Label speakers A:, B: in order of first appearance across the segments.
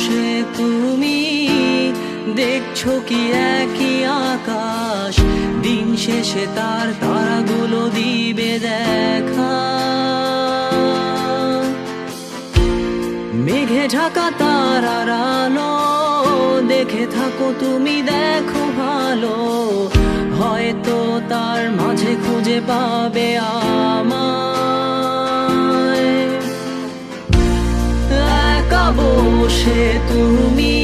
A: বসে তুমি দেখছো কি একই আকাশ, দিন শেষে তার তারাগুলো দিবে দেখা। মেঘে ঢাকা তারার আলো দেখে থাকো তুমি, দেখো ভালো, হয়তো তার মাঝে খুঁজে পাবে আমায়। একা বসে তুমি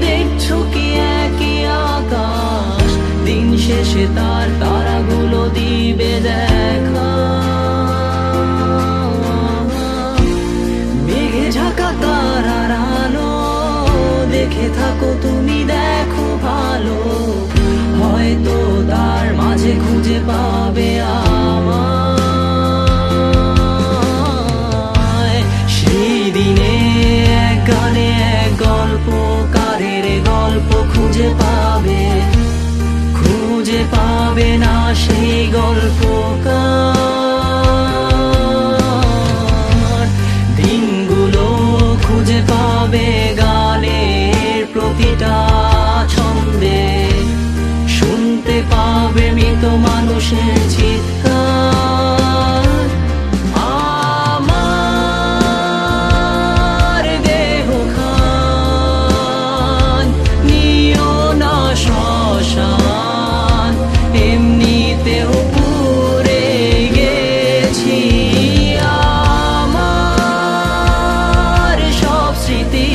A: দেখছো কি একই আকাশ, দিন শেষে তার তারাগুলো দিবে দেখা। মেঘে ঢাকা তারার আলো দেখে থাকো তুমি, দেখো ভালো, হয়তো তার মাঝে খুঁজে পাবে আমায়। সেই দিনে এক গানে এক গল্পকারের গল্প খুঁজে পাবে, খুঁজে পাবে না সেই গল্পকার। দিনগুলো খুঁজে পাবে গানের প্রতিটা ছন্দে, শুনতে পাবে মৃত মানুষের চিৎকার। আমার দেহ খান নিও না শ্মশান, এমনিতেও পুড়ে গেছি। আমার সব স্মৃতি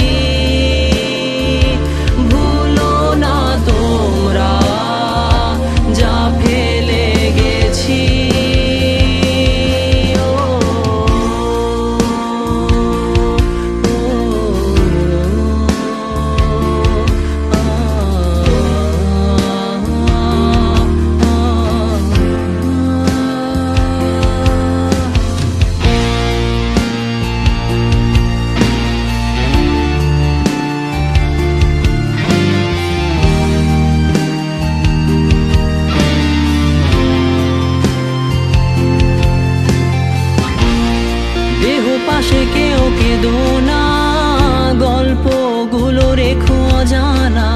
A: ভুলো না তোমরা, যা ফেলে গেছি। দেহ পাশে কেউ কেঁদো না, গল্পগুলো রেখো অজানা,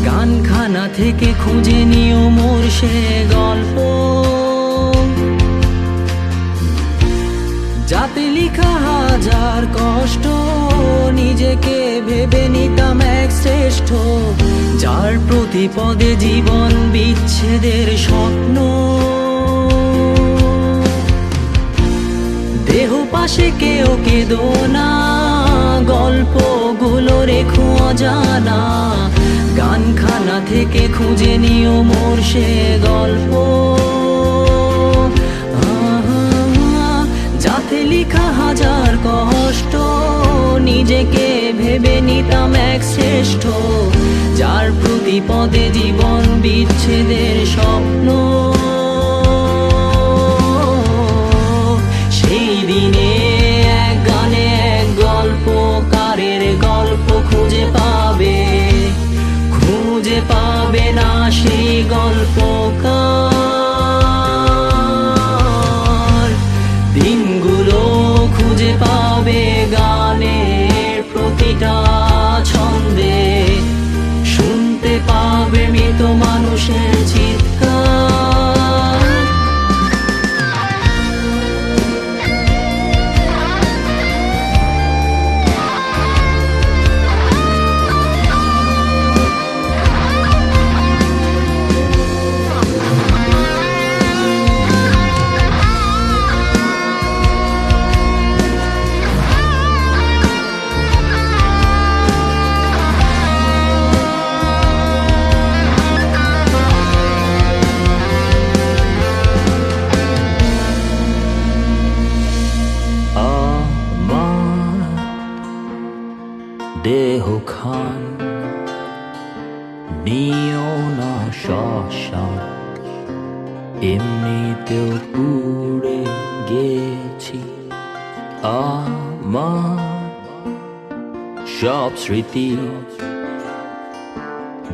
A: গানখানা থেকে খুঁজে নিও মোর সে গল্প, যাতে লিখা হাজার কষ্ট নিজেকে ভেবে নিতাম এক শ্রেষ্ঠ, যার প্রতি পদে জীবন বিচ্ছেদের স্বপ্ন। দেহ পাশে কেউ কেঁদো না, গল্পগুলো রেখো অজানা, গানখানা থেকে খুঁজে নিও মোর সে গল্প, যাতে লিখা হাজার কষ্ট নিজেকে ভেবে নিতাম এক শ্রেষ্ঠ, যার প্রতি পদে জীবন বিচ্ছেদের স্বপ্ন। সেই দিনে এক গানে এক গল্পকারের গল্প খুঁজে পাবে, খুঁজে পাবে না সেই গল্পকার। দিনগুলো খুঁজে পাবে গানের প্রতিটা ছন্দে, শুনতে পাবে মৃত মানুষের চিৎকার। দেহ খান নিও না শ্মশান, এমনিতেও পুড়ে গেছি। আমার সব স্মৃতি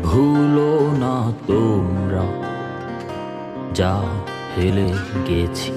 A: ভুলো না তোমরা, যা ফেলে গেছি।